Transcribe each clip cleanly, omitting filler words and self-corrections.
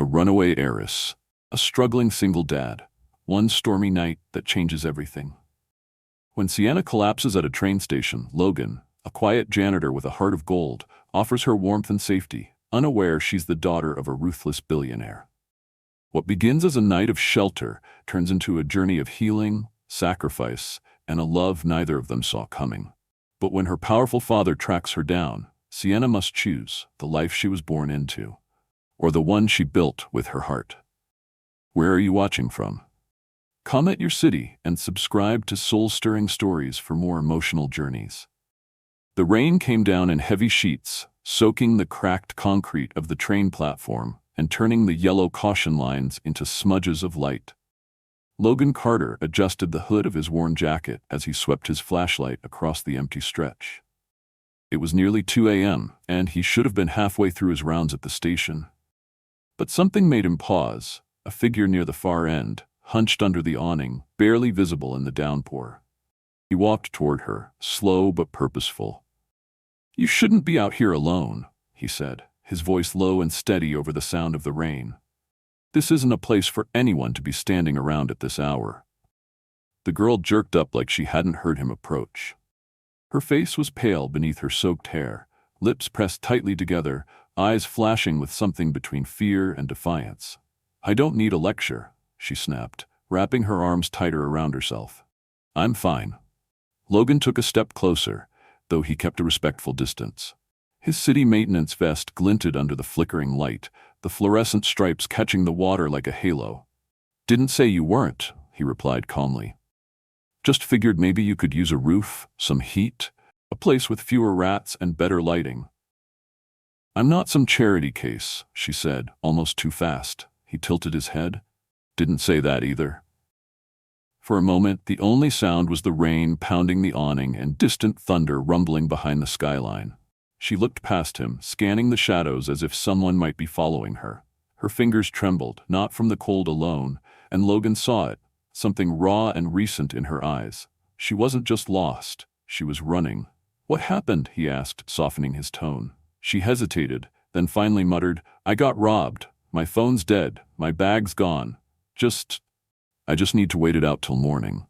a runaway heiress, a struggling single dad, one stormy night that changes everything. When Sienna collapses at a train station, Logan, a quiet janitor with a heart of gold, offers her warmth and safety, unaware she's the daughter of a ruthless billionaire. What begins as a night of shelter turns into a journey of healing, sacrifice, and a love neither of them saw coming. But when her powerful father tracks her down, Sienna must choose the life she was born into, or the one she built with her heart. Where are you watching from? Comment your city and subscribe to Soul-Stirring Stories for more emotional journeys. The rain came down in heavy sheets, soaking the cracked concrete of the train platform and turning the yellow caution lines into smudges of light. Logan Carter adjusted the hood of his worn jacket as he swept his flashlight across the empty stretch. It was nearly 2 a.m., and he should have been halfway through his rounds at the station. But something made him pause, a figure near the far end, hunched under the awning, barely visible in the downpour. He walked toward her, slow but purposeful. "You shouldn't be out here alone," he said, his voice low and steady over the sound of the rain. "This isn't a place for anyone to be standing around at this hour." The girl jerked up like she hadn't heard him approach. Her face was pale beneath her soaked hair, lips pressed tightly together, eyes flashing with something between fear and defiance. "I don't need a lecture," she snapped, wrapping her arms tighter around herself. "I'm fine." Logan took a step closer, though he kept a respectful distance. His city maintenance vest glinted under the flickering light, the fluorescent stripes catching the water like a halo. "Didn't say you weren't," he replied calmly. "Just figured maybe you could use a roof, some heat, a place with fewer rats and better lighting." "I'm not some charity case," she said, almost too fast. He tilted his head. "Didn't say that either." For a moment, the only sound was the rain pounding the awning and distant thunder rumbling behind the skyline. She looked past him, scanning the shadows as if someone might be following her. Her fingers trembled, not from the cold alone, and Logan saw it, something raw and recent in her eyes. She wasn't just lost, she was running. "What happened?" he asked, softening his tone. She hesitated, then finally muttered, "I got robbed. My phone's dead, my bag's gone. I just need to wait it out till morning."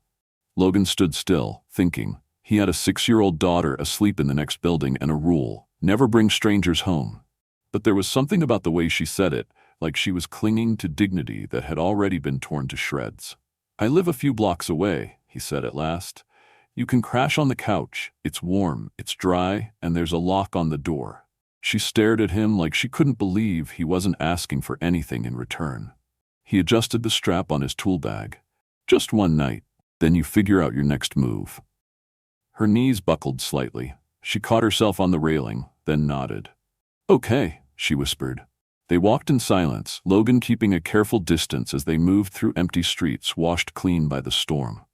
Logan stood still, thinking. He had a 6-year-old daughter asleep in the next building and a rule: never bring strangers home. But there was something about the way she said it, like she was clinging to dignity that had already been torn to shreds. "I live a few blocks away," he said at last. "You can crash on the couch. It's warm, it's dry, and there's a lock on the door." She stared at him like she couldn't believe he wasn't asking for anything in return. He adjusted the strap on his tool bag. "Just one night, then you figure out your next move." Her knees buckled slightly. She caught herself on the railing, then nodded. "Okay," she whispered. They walked in silence, Logan keeping a careful distance as they moved through empty streets washed clean by the storm.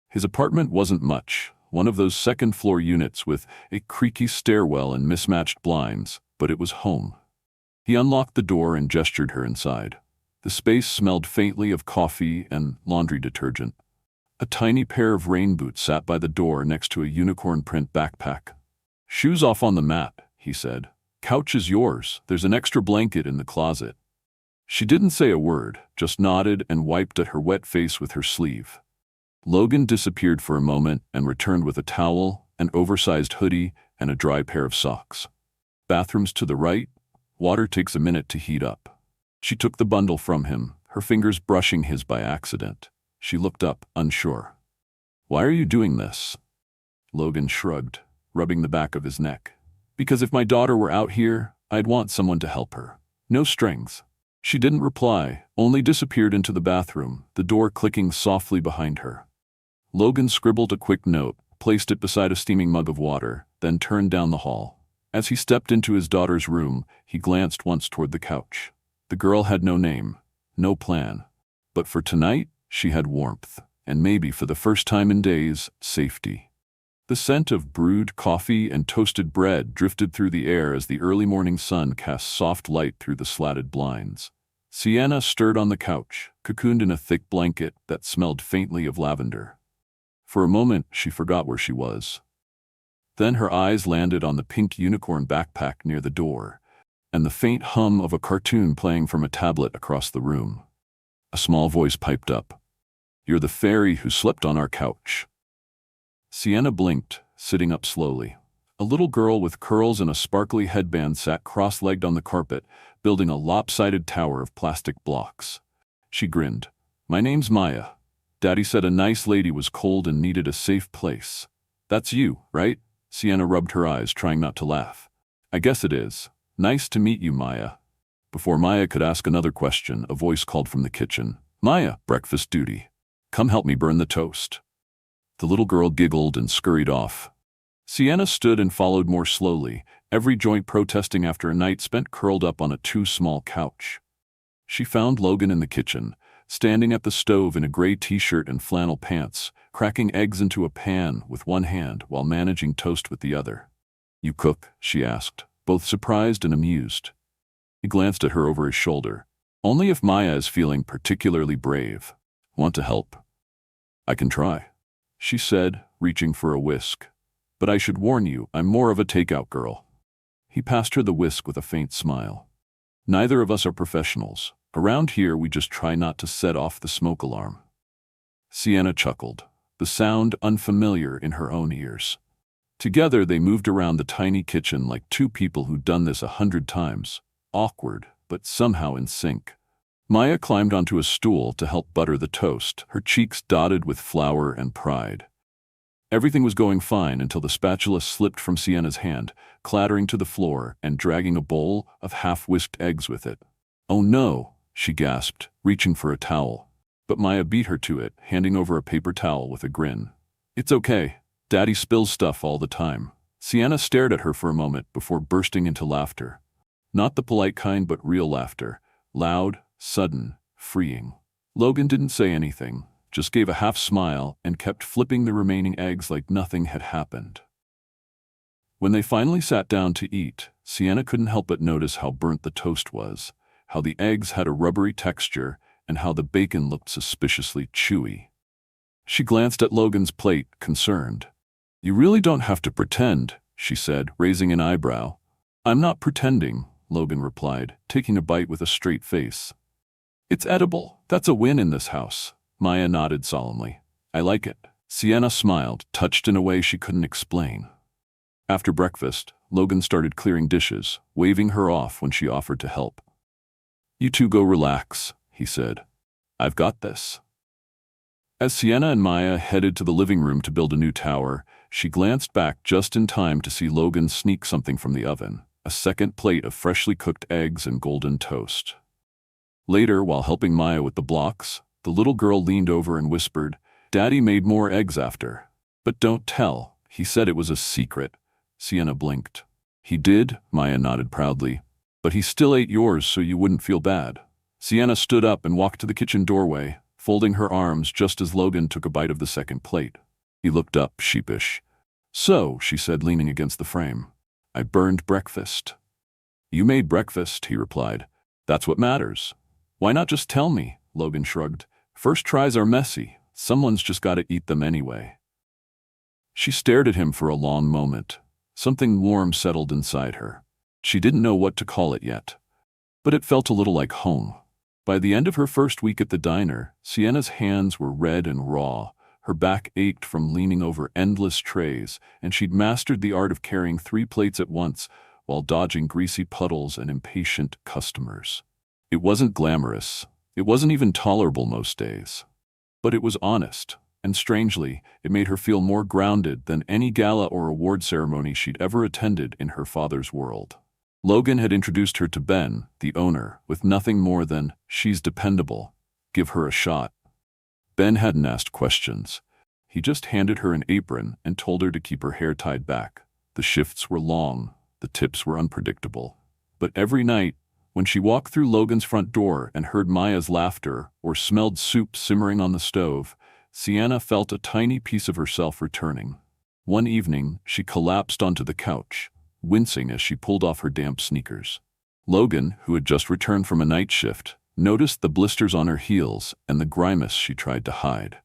His apartment wasn't much, one of those second-floor units with a creaky stairwell and mismatched blinds, but it was home. He unlocked the door and gestured her inside. The space smelled faintly of coffee and laundry detergent. A tiny pair of rain boots sat by the door next to a unicorn print backpack. "Shoes off on the mat," he said. "Couch is yours. There's an extra blanket in the closet." She didn't say a word, just nodded and wiped at her wet face with her sleeve. Logan disappeared for a moment and returned with a towel, an oversized hoodie, and a dry pair of socks. "Bathroom's to the right. Water takes a minute to heat up." She took the bundle from him, her fingers brushing his by accident. She looked up, unsure. "Why are you doing this?" Logan shrugged, rubbing the back of his neck. "Because if my daughter were out here, I'd want someone to help her. No strings." She didn't reply, only disappeared into the bathroom, the door clicking softly behind her. Logan scribbled a quick note, placed it beside a steaming mug of water, then turned down the hall. As he stepped into his daughter's room, he glanced once toward the couch. The girl had no name, no plan. But for tonight, she had warmth, and maybe for the first time in days, safety. The scent of brewed coffee and toasted bread drifted through the air as the early morning sun cast soft light through the slatted blinds. Sienna stirred on the couch, cocooned in a thick blanket that smelled faintly of lavender. For a moment, she forgot where she was. Then her eyes landed on the pink unicorn backpack near the door. and the faint hum of a cartoon playing from a tablet across the room. A small voice piped up. "You're the fairy who slept on our couch." Sienna blinked, sitting up slowly. A little girl with curls and a sparkly headband sat cross-legged on the carpet, building a lopsided tower of plastic blocks. She grinned. "My name's Maya. Daddy said a nice lady was cold and needed a safe place. That's you, right?" Sienna rubbed her eyes, trying not to laugh. "I guess it is. Nice to meet you, Maya." Before Maya could ask another question, a voice called from the kitchen. "Maya, breakfast duty. Come help me burn the toast." The little girl giggled and scurried off. Sienna stood and followed more slowly, every joint protesting after a night spent curled up on a too-small couch. She found Logan in the kitchen, standing at the stove in a gray t-shirt and flannel pants, cracking eggs into a pan with one hand while managing toast with the other. "You cook?" she asked, both surprised and amused. He glanced at her over his shoulder. "Only if Maya is feeling particularly brave. Want to help?" "I can try," she said, reaching for a whisk. "But I should warn you, I'm more of a takeout girl." He passed her the whisk with a faint smile. "Neither of us are professionals. Around here, we just try not to set off the smoke alarm." Sienna chuckled, the sound unfamiliar in her own ears. Together, they moved around the tiny kitchen like two people who'd done this 100 times, awkward, but somehow in sync. Maya climbed onto a stool to help butter the toast, her cheeks dotted with flour and pride. Everything was going fine until the spatula slipped from Sienna's hand, clattering to the floor and dragging a bowl of half-whisked eggs with it. "Oh no," she gasped, reaching for a towel. But Maya beat her to it, handing over a paper towel with a grin. "It's okay. Daddy spills stuff all the time." Sienna stared at her for a moment before bursting into laughter. Not the polite kind, but real laughter. Loud, sudden, freeing. Logan didn't say anything, just gave a half smile and kept flipping the remaining eggs like nothing had happened. When they finally sat down to eat, Sienna couldn't help but notice how burnt the toast was, how the eggs had a rubbery texture, and how the bacon looked suspiciously chewy. She glanced at Logan's plate, concerned. "You really don't have to pretend," she said, raising an eyebrow. "I'm not pretending," Logan replied, taking a bite with a straight face. "It's edible. That's a win in this house." Maya nodded solemnly. "I like it." Sienna smiled, touched in a way she couldn't explain. After breakfast, Logan started clearing dishes, waving her off when she offered to help. "You two go relax," he said. "I've got this." As Sienna and Maya headed to the living room to build a new tower, she glanced back just in time to see Logan sneak something from the oven, a second plate of freshly cooked eggs and golden toast. Later, while helping Maya with the blocks, the little girl leaned over and whispered, "Daddy made more eggs after. But don't tell, he said it was a secret." Sienna blinked. "He did," Maya nodded proudly. "But he still ate yours so you wouldn't feel bad." Sienna stood up and walked to the kitchen doorway, folding her arms just as Logan took a bite of the second plate. He looked up, sheepish. "So," she said, leaning against the frame, "I burned breakfast." "You made breakfast," he replied. "That's what matters." "Why not just tell me?" Logan shrugged. "First tries are messy. Someone's just got to eat them anyway." She stared at him for a long moment. Something warm settled inside her. She didn't know what to call it yet, but it felt a little like home. By the end of her first week at the diner, Sienna's hands were red and raw, her back ached from leaning over endless trays, and she'd mastered the art of carrying 3 plates at once while dodging greasy puddles and impatient customers. It wasn't glamorous. It wasn't even tolerable most days. But it was honest, and strangely, it made her feel more grounded than any gala or award ceremony she'd ever attended in her father's world. Logan had introduced her to Ben, the owner, with nothing more than, "She's dependable. Give her a shot." Ben hadn't asked questions. He just handed her an apron and told her to keep her hair tied back. The shifts were long, the tips were unpredictable. But every night, when she walked through Logan's front door and heard Maya's laughter or smelled soup simmering on the stove, Sienna felt a tiny piece of herself returning. One evening, she collapsed onto the couch, wincing as she pulled off her damp sneakers. Logan, who had just returned from a night shift, noticed the blisters on her heels and the grimace she tried to hide.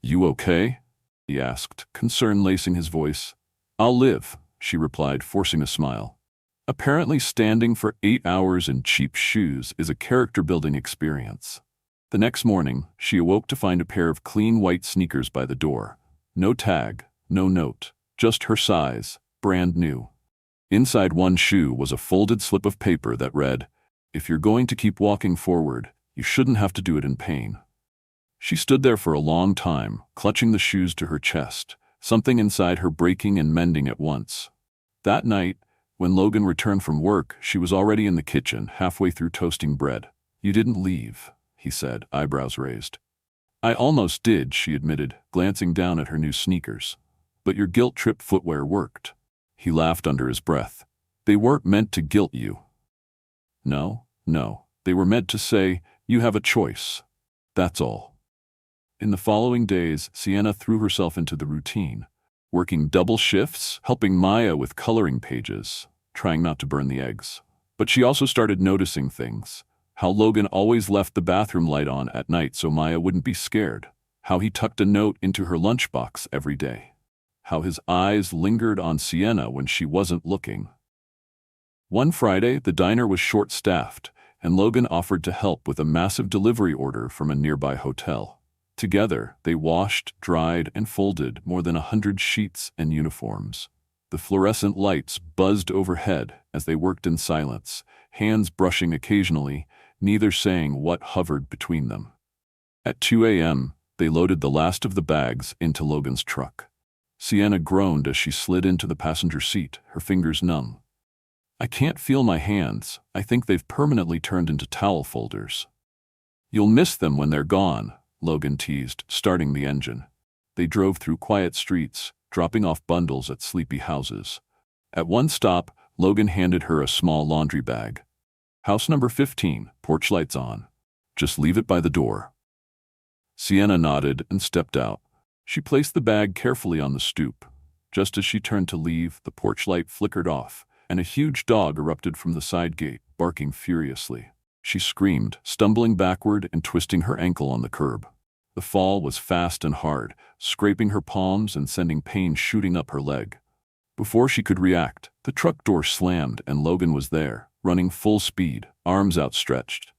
"You okay?" he asked, concern lacing his voice. "I'll live," she replied, forcing a smile. Apparently, standing for 8 hours in cheap shoes is a character-building experience. The next morning, she awoke to find a pair of clean white sneakers by the door. No tag, no note, just her size, brand new. Inside one shoe was a folded slip of paper that read, "If you're going to keep walking forward, you shouldn't have to do it in pain." She stood there for a long time, clutching the shoes to her chest, something inside her breaking and mending at once. That night, when Logan returned from work, she was already in the kitchen, halfway through toasting bread. "You didn't leave," he said, eyebrows raised. "I almost did," she admitted, glancing down at her new sneakers. "But your guilt-trip footwear worked." He laughed under his breath. "They weren't meant to guilt you." No, they were meant to say, "You have a choice." That's all. In the following days, Sienna threw herself into the routine, working double shifts, helping Maya with coloring pages, trying not to burn the eggs. But she also started noticing things. How Logan always left the bathroom light on at night so Maya wouldn't be scared. How he tucked a note into her lunchbox every day. How his eyes lingered on Sienna when she wasn't looking. One Friday, the diner was short-staffed, and Logan offered to help with a massive delivery order from a nearby hotel. Together, they washed, dried, and folded more than 100 sheets and uniforms. The fluorescent lights buzzed overhead as they worked in silence, hands brushing occasionally, neither saying what hovered between them. At 2 a.m., they loaded the last of the bags into Logan's truck. Sienna groaned as she slid into the passenger seat, her fingers numb. "I can't feel my hands. I think they've permanently turned into towel folders." "You'll miss them when they're gone," Logan teased, starting the engine. They drove through quiet streets, dropping off bundles at sleepy houses. At one stop, Logan handed her a small laundry bag. "House number 15, porch lights on. Just leave it by the door." Sienna nodded and stepped out. She placed the bag carefully on the stoop. Just as she turned to leave, the porch light flickered off, and a huge dog erupted from the side gate, barking furiously. She screamed, stumbling backward and twisting her ankle on the curb. The fall was fast and hard, scraping her palms and sending pain shooting up her leg. Before she could react, the truck door slammed and Logan was there, running full speed, arms outstretched.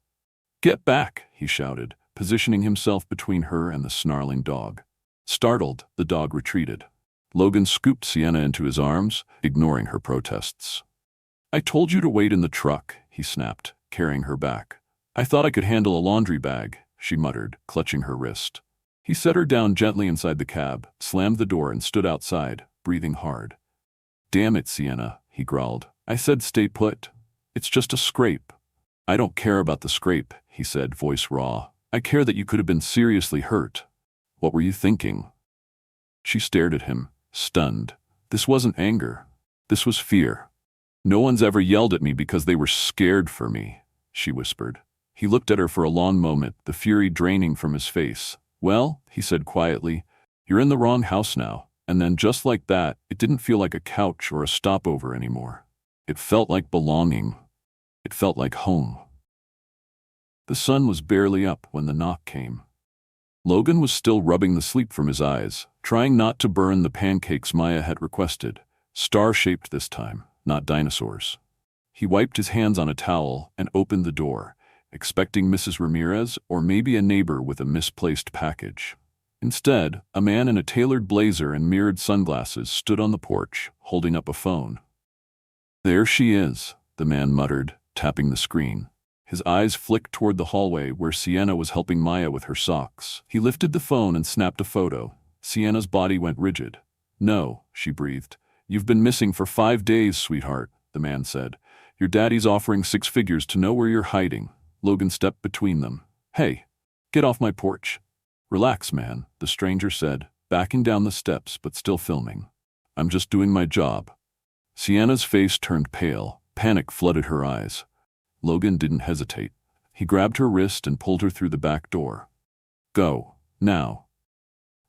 "Get back," he shouted, positioning himself between her and the snarling dog. Startled, the dog retreated. Logan scooped Sienna into his arms, ignoring her protests. "I told you to wait in the truck," he snapped, carrying her back. "I thought I could handle a laundry bag," she muttered, clutching her wrist. He set her down gently inside the cab, slammed the door and stood outside, breathing hard. "Damn it, Sienna," he growled. "I said stay put. It's just a scrape." "I don't care about the scrape," he said, voice raw. "I care that you could have been seriously hurt. What were you thinking?" She stared at him, stunned. This wasn't anger. This was fear. "No one's ever yelled at me because they were scared for me," she whispered. He looked at her for a long moment, the fury draining from his face. "Well," he said quietly, "you're in the wrong house now." And then just like that, it didn't feel like a couch or a stopover anymore. It felt like belonging. It felt like home. The sun was barely up when the knock came. Logan was still rubbing the sleep from his eyes, trying not to burn the pancakes Maya had requested, star-shaped this time, not dinosaurs. He wiped his hands on a towel and opened the door, expecting Mrs. Ramirez or maybe a neighbor with a misplaced package. Instead, a man in a tailored blazer and mirrored sunglasses stood on the porch, holding up a phone. "There she is," the man muttered, tapping the screen. His eyes flicked toward the hallway where Sienna was helping Maya with her socks. He lifted the phone and snapped a photo. Sienna's body went rigid. "No," she breathed. "You've been missing for 5 days, sweetheart," the man said. "Your daddy's offering 6 figures to know where you're hiding." Logan stepped between them. "Hey, get off my porch." "Relax, man," the stranger said, backing down the steps but still filming. "I'm just doing my job." Sienna's face turned pale. Panic flooded her eyes. Logan didn't hesitate. He grabbed her wrist and pulled her through the back door. "Go, now."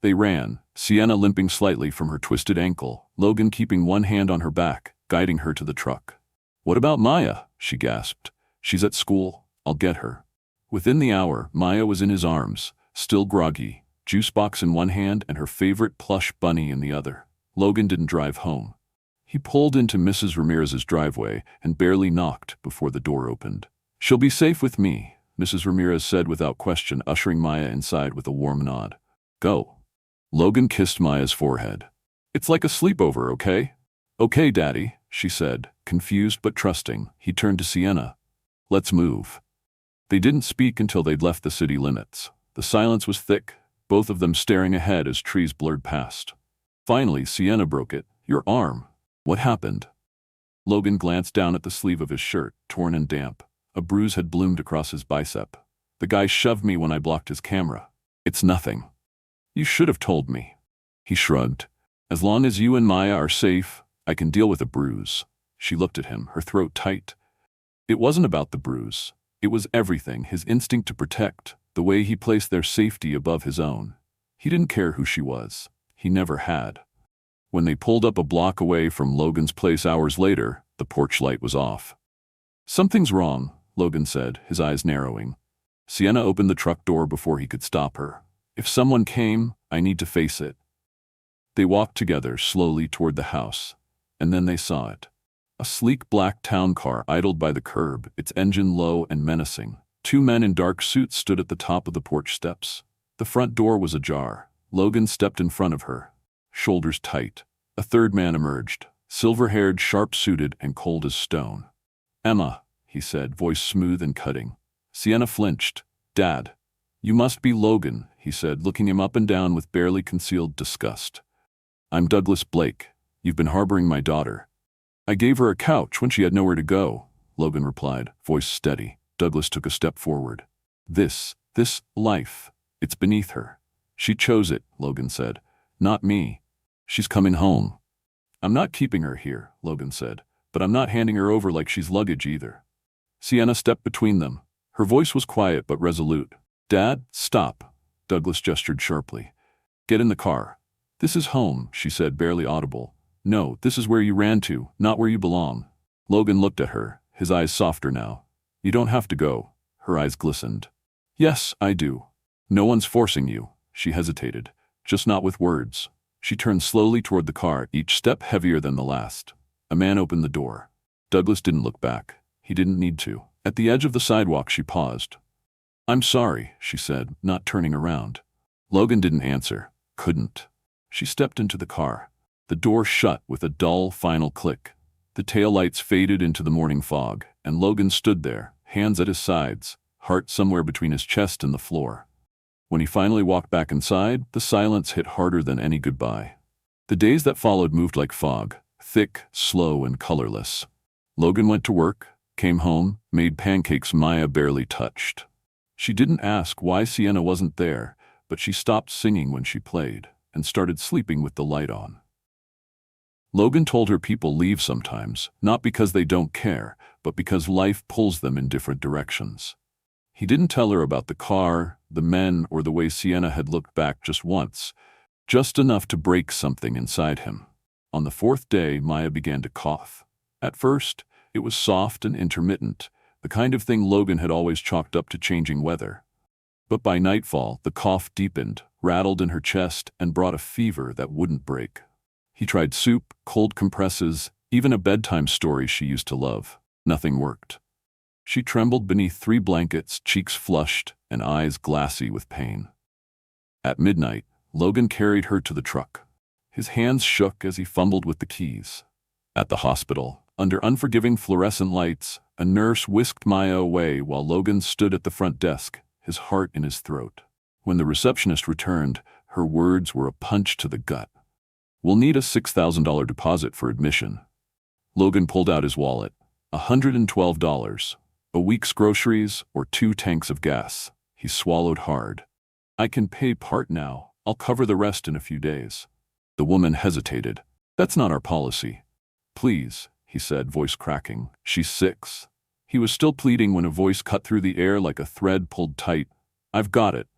They ran, Sienna limping slightly from her twisted ankle, Logan keeping one hand on her back, guiding her to the truck. "What about Maya?" she gasped. "She's at school. I'll get her." Within the hour, Maya was in his arms, still groggy, juice box in one hand and her favorite plush bunny in the other. Logan didn't drive home. He pulled into Mrs. Ramirez's driveway and barely knocked before the door opened. "She'll be safe with me," Mrs. Ramirez said without question, ushering Maya inside with a warm nod. "Go." Logan kissed Maya's forehead. "It's like a sleepover, okay?" "Okay, Daddy," she said, confused but trusting. He turned to Sienna. "Let's move." They didn't speak until they'd left the city limits. The silence was thick, both of them staring ahead as trees blurred past. Finally, Sienna broke it. "Your arm. What happened?" Logan glanced down at the sleeve of his shirt, torn and damp. A bruise had bloomed across his bicep. "The guy shoved me when I blocked his camera." "It's nothing." "You should have told me." He shrugged. "As long as you and Maya are safe, I can deal with a bruise." She looked at him, her throat tight. It wasn't about the bruise. It was everything, his instinct to protect, the way he placed their safety above his own. He didn't care who she was. He never had. When they pulled up a block away from Logan's place hours later, the porch light was off. "Something's wrong," Logan said, his eyes narrowing. Sienna opened the truck door before he could stop her. "If someone came, I need to face it." They walked together slowly toward the house, and then they saw it. A sleek black town car idled by the curb, its engine low and menacing. Two men in dark suits stood at the top of the porch steps. The front door was ajar. Logan stepped in front of her, shoulders tight. A third man emerged, silver-haired, sharp-suited, and cold as stone. "Emma," he said, voice smooth and cutting. Sienna flinched. "Dad." "You must be Logan," he said, looking him up and down with barely concealed disgust. "I'm Douglas Blake. You've been harboring my daughter." "I gave her a couch when she had nowhere to go," Logan replied, voice steady. Douglas took a step forward. This life, it's beneath her. She chose it," Logan said. "Not me. She's coming home." "I'm not keeping her here," Logan said, "but I'm not handing her over like she's luggage either." Sienna stepped between them. Her voice was quiet but resolute. "Dad, stop." Douglas gestured sharply. "Get in the car." "This is home," she said, barely audible. "No, this is where you ran to, not where you belong." Logan looked at her, his eyes softer now. "You don't have to go." Her eyes glistened. "Yes, I do." "No one's forcing you." She hesitated. "Just not with words." She turned slowly toward the car, each step heavier than the last. A man opened the door. Douglas didn't look back. He didn't need to. At the edge of the sidewalk, she paused. "I'm sorry," she said, not turning around. Logan didn't answer. Couldn't. She stepped into the car. The door shut with a dull, final click. The taillights faded into the morning fog, and Logan stood there, hands at his sides, heart somewhere between his chest and the floor. When he finally walked back inside, the silence hit harder than any goodbye. The days that followed moved like fog, thick, slow, and colorless. Logan went to work, came home, made pancakes Maya barely touched. She didn't ask why Sienna wasn't there, but she stopped singing when she played, and started sleeping with the light on. Logan told her people leave sometimes, not because they don't care, but because life pulls them in different directions. He didn't tell her about the car, the men, or the way Sienna had looked back just once, just enough to break something inside him. On the fourth day, Maya began to cough. At first, it was soft and intermittent, the kind of thing Logan had always chalked up to changing weather. But by nightfall, the cough deepened, rattled in her chest, and brought a fever that wouldn't break. He tried soup, cold compresses, even a bedtime story she used to love. Nothing worked. She trembled beneath 3 blankets, cheeks flushed, and eyes glassy with pain. At midnight, Logan carried her to the truck. His hands shook as he fumbled with the keys. At the hospital, under unforgiving fluorescent lights, a nurse whisked Maya away while Logan stood at the front desk, his heart in his throat. When the receptionist returned, her words were a punch to the gut. "We'll need a $6,000 deposit for admission." Logan pulled out his wallet. $112. A week's groceries or 2 tanks of gas. He swallowed hard. "I can pay part now. I'll cover the rest in a few days." The woman hesitated. "That's not our policy." "Please," he said, voice cracking. "She's 6. He was still pleading when a voice cut through the air like a thread pulled tight. "I've got it."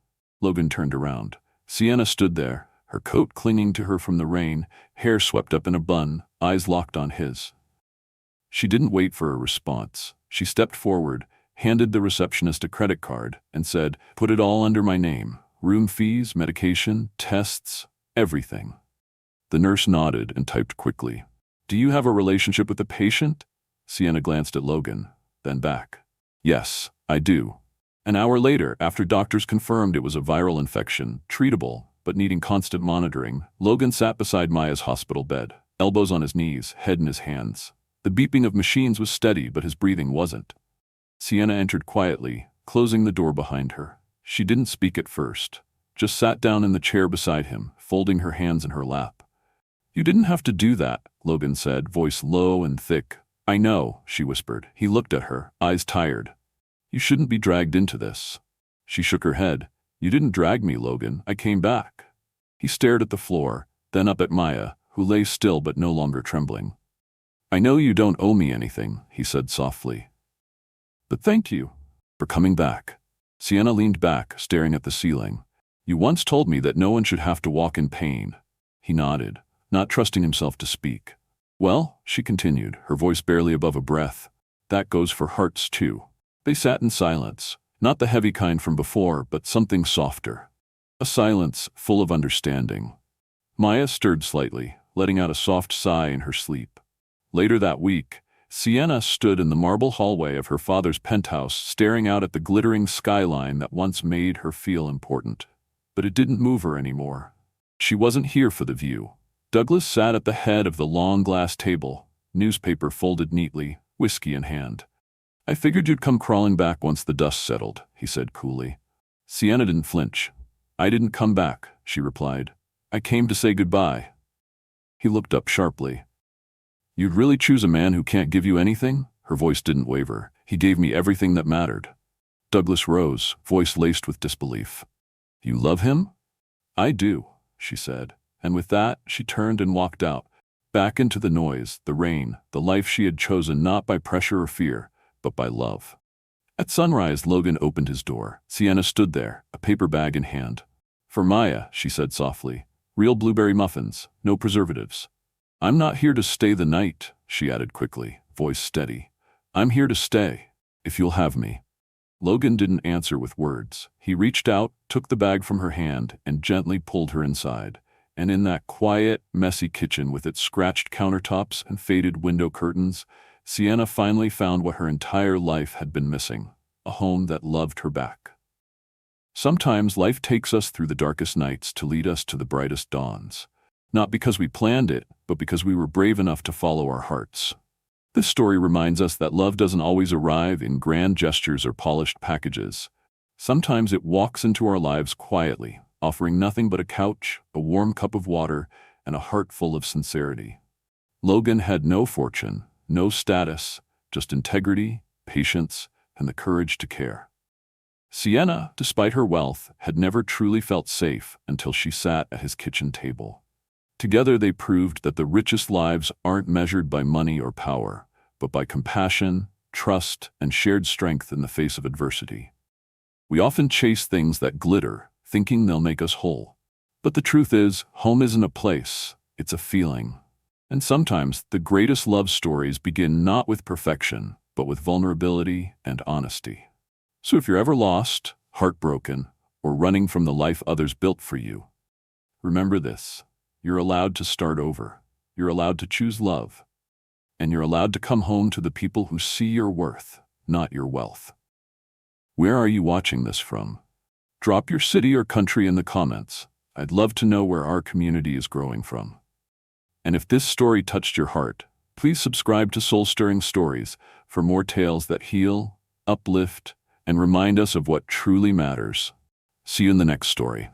Logan turned around. Sienna stood there, her coat clinging to her from the rain, hair swept up in a bun, eyes locked on his. She didn't wait for a response. She stepped forward, handed the receptionist a credit card, and said, "Put it all under my name. Room fees, medication, tests, everything." The nurse nodded and typed quickly. Do you have a relationship with the patient? Sienna glanced at Logan, then back. Yes, I do. An hour later, after doctors confirmed it was a viral infection, treatable, but needing constant monitoring, Logan sat beside Maya's hospital bed, elbows on his knees, head in his hands. The beeping of machines was steady, but his breathing wasn't. Sienna entered quietly, closing the door behind her. She didn't speak at first, just sat down in the chair beside him, folding her hands in her lap. You didn't have to do that, Logan said, voice low and thick. I know, she whispered. He looked at her, eyes tired. You shouldn't be dragged into this. She shook her head. You didn't drag me, Logan. I came back. He stared at the floor, then up at Maya, who lay still but no longer trembling. I know you don't owe me anything, he said softly. But thank you for coming back. Sienna leaned back, staring at the ceiling. You once told me that no one should have to walk in pain. He nodded, not trusting himself to speak. Well, she continued, her voice barely above a breath, that goes for hearts too. They sat in silence, not the heavy kind from before, but something softer. A silence full of understanding. Maya stirred slightly, letting out a soft sigh in her sleep. Later that week, Sienna stood in the marble hallway of her father's penthouse, staring out at the glittering skyline that once made her feel important. But it didn't move her anymore. She wasn't here for the view. Douglas sat at the head of the long glass table, newspaper folded neatly, whiskey in hand. I figured you'd come crawling back once the dust settled, he said coolly. Sienna didn't flinch. I didn't come back, she replied. I came to say goodbye. He looked up sharply. You'd really choose a man who can't give you anything? Her voice didn't waver. He gave me everything that mattered. Douglas rose, voice laced with disbelief. You love him? I do, she said. And with that, she turned and walked out, back into the noise, the rain, the life she had chosen not by pressure or fear, but by love. At sunrise, Logan opened his door. Sienna stood there, a paper bag in hand. For Maya, she said softly. Real blueberry muffins, no preservatives. I'm not here to stay the night, she added quickly, voice steady. I'm here to stay, if you'll have me. Logan didn't answer with words. He reached out, took the bag from her hand, and gently pulled her inside. And in that quiet, messy kitchen with its scratched countertops and faded window curtains, Sienna finally found what her entire life had been missing, a home that loved her back. Sometimes life takes us through the darkest nights to lead us to the brightest dawns. Not because we planned it, but because we were brave enough to follow our hearts. This story reminds us that love doesn't always arrive in grand gestures or polished packages. Sometimes it walks into our lives quietly, offering nothing but a couch, a warm cup of water, and a heart full of sincerity. Logan had no fortune, no status, just integrity, patience, and the courage to care. Sienna, despite her wealth, had never truly felt safe until she sat at his kitchen table. Together they proved that the richest lives aren't measured by money or power, but by compassion, trust, and shared strength in the face of adversity. We often chase things that glitter, thinking they'll make us whole. But the truth is, home isn't a place, it's a feeling. And sometimes the greatest love stories begin not with perfection, but with vulnerability and honesty. So if you're ever lost, heartbroken, or running from the life others built for you, remember this. You're allowed to start over. You're allowed to choose love. And you're allowed to come home to the people who see your worth, not your wealth. Where are you watching this from? Drop your city or country in the comments. I'd love to know where our community is growing from. And if this story touched your heart, please subscribe to Soul Stirring Stories for more tales that heal, uplift, and remind us of what truly matters. See you in the next story.